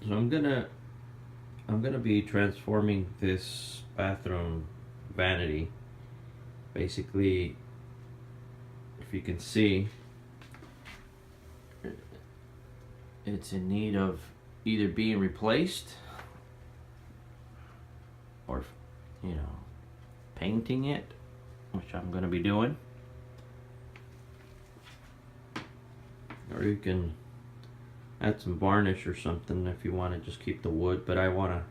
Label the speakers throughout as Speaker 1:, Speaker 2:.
Speaker 1: So I'm gonna be transforming this bathroom vanity. Basically, if you can see, it's in need of either being replaced or, you know, painting it, which I'm gonna be doing. Or you can add some varnish or something if you want to just keep the wood, but it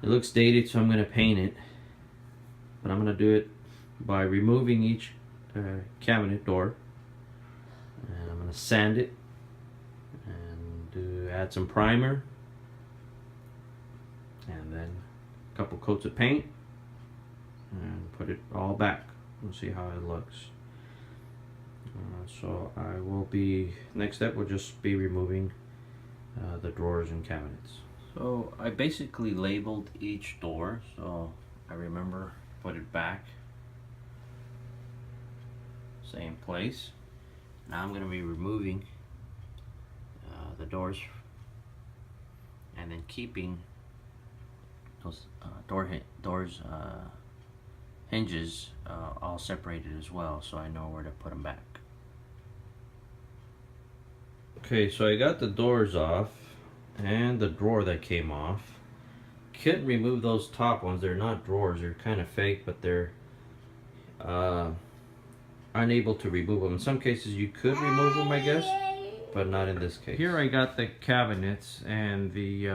Speaker 1: looks dated, so I'm going to paint it. But I'm going to do it by removing each cabinet door, and I'm going to sand it and add some primer and then a couple coats of paint and put it all back and see how it looks. So I will be, next step will just be removing the drawers and cabinets. So I basically labeled each door, so I remember, put it back, same place. Now I'm going to be removing the doors and then keeping those doors hinges all separated as well, so I know where to put them back. Okay, so I got the doors off and the drawer that came off. Couldn't remove those top ones. They're not drawers, they're kind of fake, but they're unable to remove them. In some cases you could remove them, I guess, but not in this case. Here I got the cabinets and the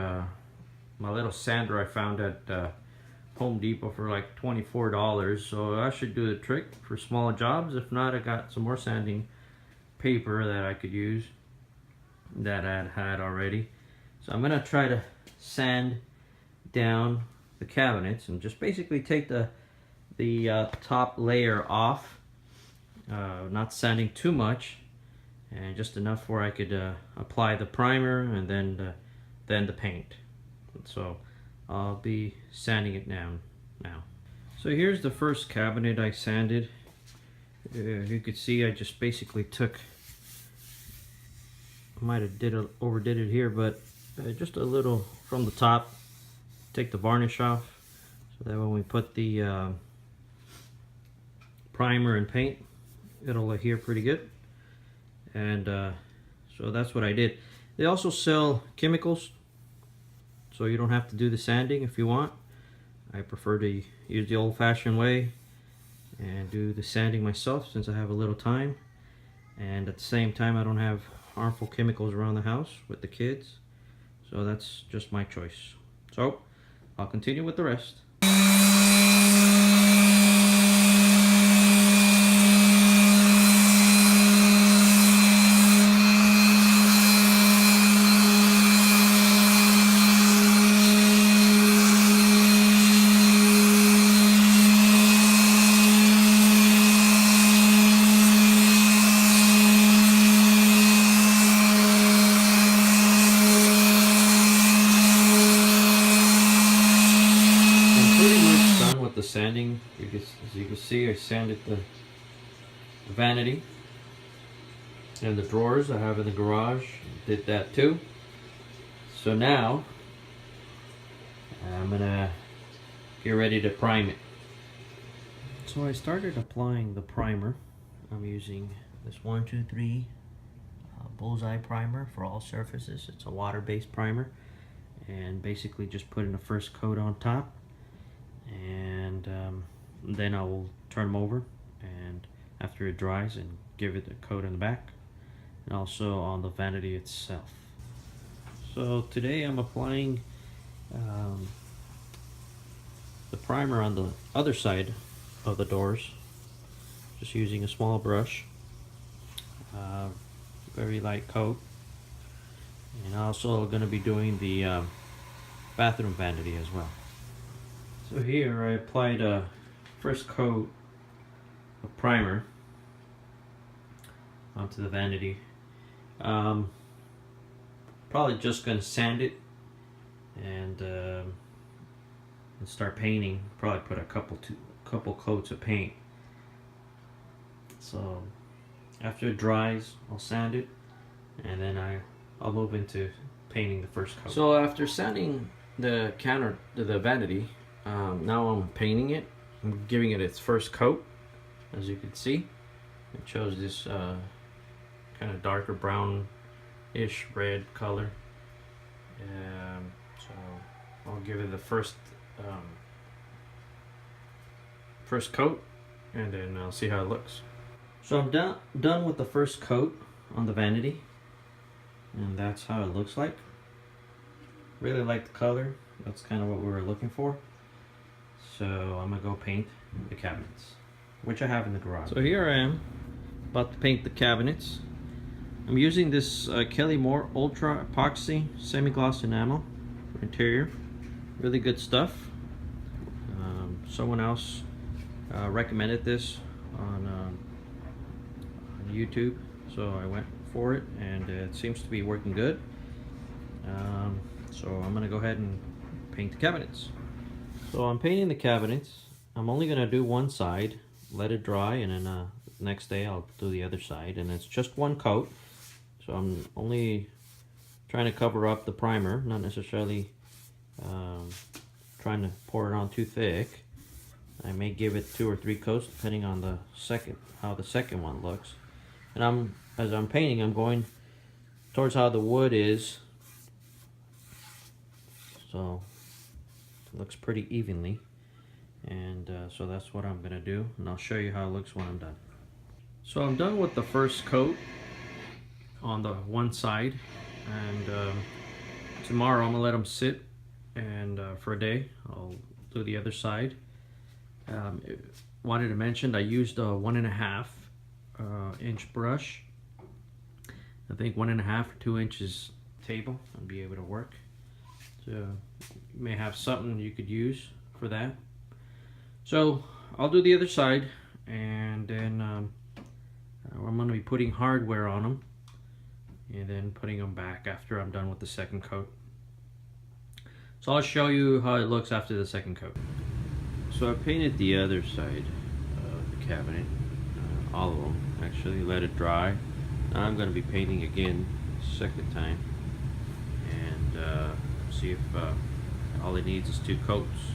Speaker 1: my little sander I found at Home Depot for like $24, so I should do the trick for small jobs. If not, I got some more sanding paper that I could use that I had already. So I'm gonna try to sand down the cabinets and just basically take the top layer off, not sanding too much, and just enough where I could apply the primer and then the paint. So I'll be sanding it down now. So here's the first cabinet I sanded. You could see I just basically took, might have overdid it here, but just a little from the top. Take the varnish off so that when we put the primer and paint, it'll adhere pretty good. And so that's what I did. They also sell chemicals, so you don't have to do the sanding if you want. I prefer to use the old-fashioned way and do the sanding myself since I have a little time, and at the same time I don't have harmful chemicals around the house with the kids. So that's just my choice. So I'll continue with the rest. The sanding, as you can see, I sanded the vanity and the drawers I have in the garage. Did that too. So now I'm gonna get ready to prime it. So I started applying the primer. I'm using this 123 Bullseye primer for all surfaces. It's a water-based primer, and basically just putting the first coat on top, and then I will turn them over, and after it dries, and give it a coat in the back and also on the vanity itself. So today I'm applying the primer on the other side of the doors, just using a small brush, very light coat, and also going to be doing the bathroom vanity as well. So here I applied a first coat of primer onto the vanity. Probably just going to sand it and start painting. Probably put a couple coats of paint. So after it dries, I'll sand it, and then I'll move into painting the first coat. So after sanding the counter, the vanity, now I'm painting it. I'm giving it its first coat. As you can see, it shows this kind of darker brown-ish red color. So I'll give it the first coat, and then I'll see how it looks. So I'm done with the first coat on the vanity, and that's how it looks like. Really like the color. That's kind of what we were looking for. So I'm gonna go paint the cabinets, which I have in the garage. So here I am, about to paint the cabinets. I'm using this Kelly Moore Ultra Epoxy Semi-Gloss Enamel for interior. Really good stuff. Someone else recommended this on YouTube, so I went for it, and it seems to be working good. So I'm gonna go ahead and paint the cabinets. So I'm painting the cabinets. I'm only gonna do one side, let it dry, and then next day I'll do the other side, and it's just one coat. So I'm only trying to cover up the primer, not necessarily trying to pour it on too thick. I may give it 2 or 3 coats depending on how the second one looks. And as I'm painting, I'm going towards how the wood is, so it looks pretty evenly. And so that's what I'm gonna do, and I'll show you how it looks when I'm done. So I'm done with the first coat on the one side, and tomorrow I'm gonna let them sit, and for a day I'll do the other side. Wanted to mention I used a 1.5 inch brush. I think 1.5 or 2 inches table and be able to work. So you may have something you could use for that. So I'll do the other side, and then I'm going to be putting hardware on them, and then putting them back after I'm done with the second coat. So I'll show you how it looks after the second coat. So I painted the other side of the cabinet, all of them actually, let it dry. Now I'm going to be painting again second time, and see if all it needs is 2 coats.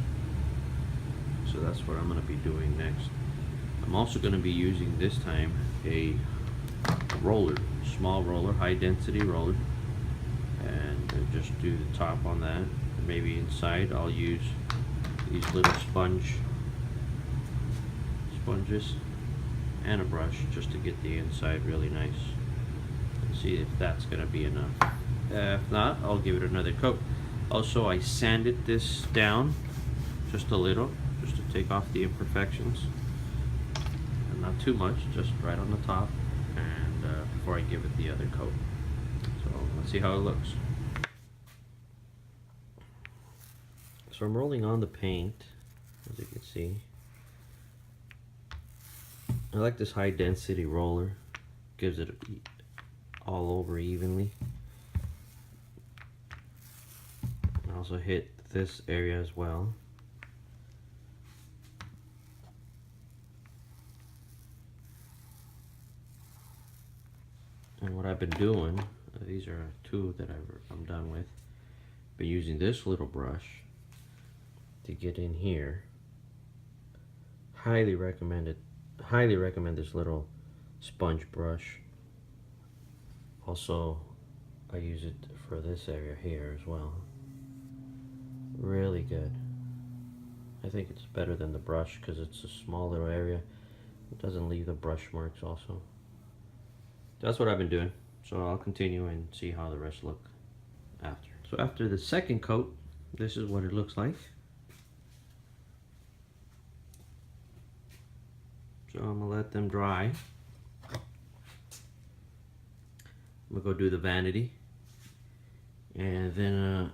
Speaker 1: So that's what I'm going to be doing next. I'm also going to be using this time a roller, small roller, high density roller, and just do the top on that. And maybe inside I'll use these little sponges and a brush just to get the inside really nice, and see if that's going to be enough. If not, I'll give it another coat. Also, I sanded this down just a little, just to take off the imperfections, and not too much, just right on the top, and before I give it the other coat. So let's see how it looks. So I'm rolling on the paint, as you can see. I like this high density roller, gives it all over evenly. I also hit this area as well. And what I've been doing, these are 2 that I'm done with. Been using this little brush to get in here. Highly recommend this little sponge brush. Also, I use it for this area here as well. Really good. I think it's better than the brush because it's a small little area. It doesn't leave the brush marks also. That's what I've been doing. So I'll continue and see how the rest look after. So after the second coat, this is what it looks like. So I'm gonna let them dry. I'm gonna go do the vanity, and then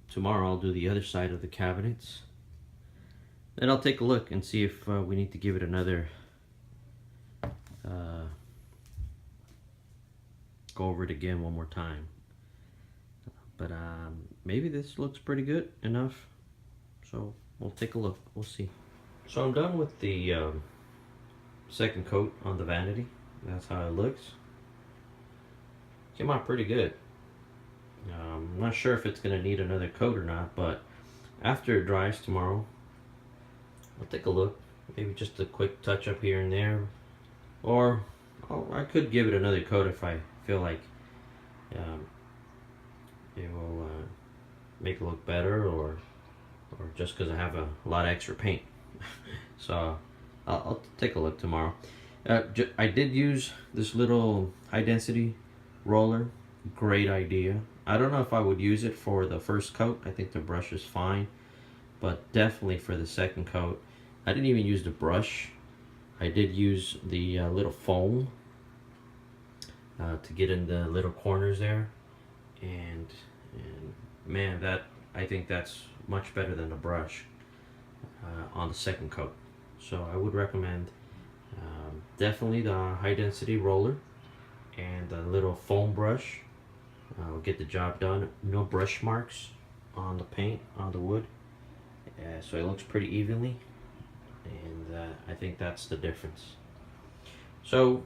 Speaker 1: tomorrow I'll do the other side of the cabinets. Then I'll take a look and see if we need to give it another go over it again one more time. But maybe this looks pretty good enough, so we'll take a look. We'll see. So I'm done with the second coat on the vanity. That's how it looks. Came out pretty good. I'm not sure if it's going to need another coat or not, but after it dries tomorrow, I'll take a look. Maybe just a quick touch up here and there, or I could give it another coat if I feel like it will make it look better, or just because I have a lot of extra paint. So I'll take a look tomorrow. I did use this little high density roller. Great idea. I don't know if I would use it for the first coat. I think the brush is fine, but definitely for the second coat. I didn't even use the brush. I did use the little foam to get in the little corners there, and man, I think that's much better than the brush on the second coat. So I would recommend definitely the high density roller and the little foam brush. Will get the job done. No brush marks on the paint, on the wood, so it looks pretty evenly, and I think that's the difference. So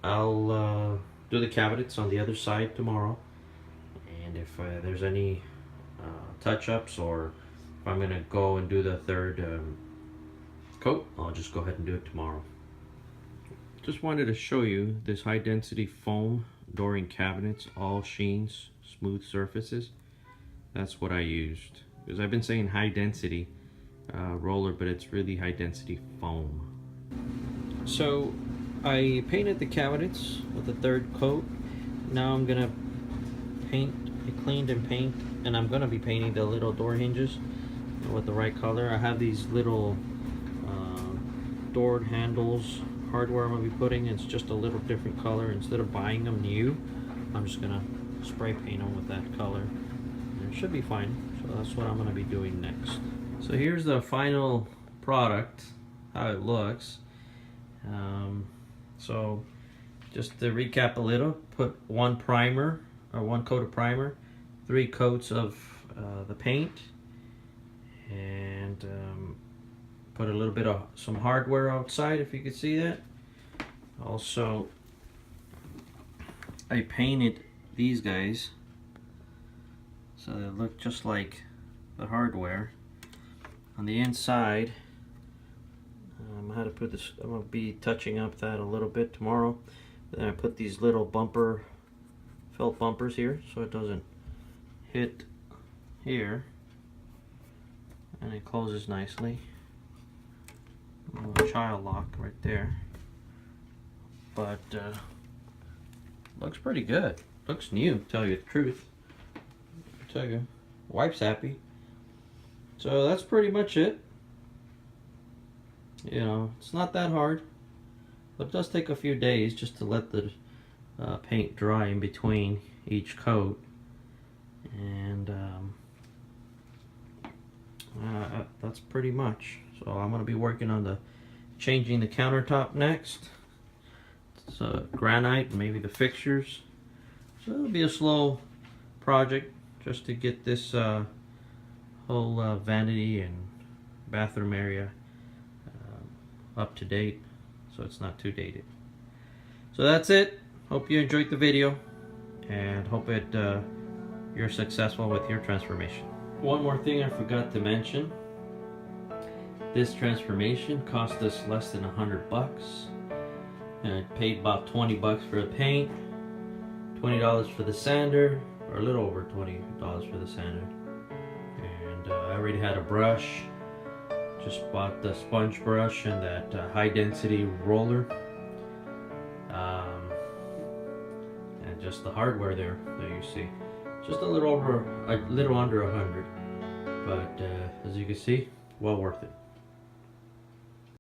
Speaker 1: I'll do the cabinets on the other side tomorrow, and if there's any touch-ups, or if I'm gonna go and do the third coat, I'll just go ahead and do it tomorrow. Just wanted to show you this high density foam dooring cabinets, all sheens, smooth surfaces. That's what I used, because I've been saying high density roller, but it's really high density foam. So I painted the cabinets with the third coat. Now I'm gonna paint, I cleaned and paint, and I'm gonna be painting the little door hinges with the right color. I have these little door handles hardware I'm gonna be putting. It's just a little different color. Instead of buying them new, I'm just gonna spray paint them with that color, and it should be fine. So that's what I'm gonna be doing next. So here's the final product, how it looks. So just to recap a little, put one primer, or one coat of primer, 3 coats of the paint, and put a little bit of some hardware outside, if you could see that. Also, I painted these guys so they look just like the hardware. On the inside, I had to put this, I'm going to be touching up that a little bit tomorrow. Then I put these little felt bumpers here so it doesn't hit here, and it closes nicely. A little child lock right there, but looks pretty good. Looks new, to tell you the truth. I tell you, wife's happy. So that's pretty much it. You know, it's not that hard, but it does take a few days just to let the paint dry in between each coat, and that's pretty much. So I'm going to be working on changing the countertop next. So granite, maybe the fixtures. So it'll be a slow project just to get this whole vanity and bathroom area up to date, so it's not too dated. So that's it. Hope you enjoyed the video, and hope you're successful with your transformation. One more thing I forgot to mention. This transformation cost us less than $100, and I paid about 20 bucks for the paint, $20 for the sander, or a little over $20 for the sander, and I already had a brush. Just bought the sponge brush and that high density roller, and just the hardware there that you see. Just a little under 100, but as you can see, well worth it.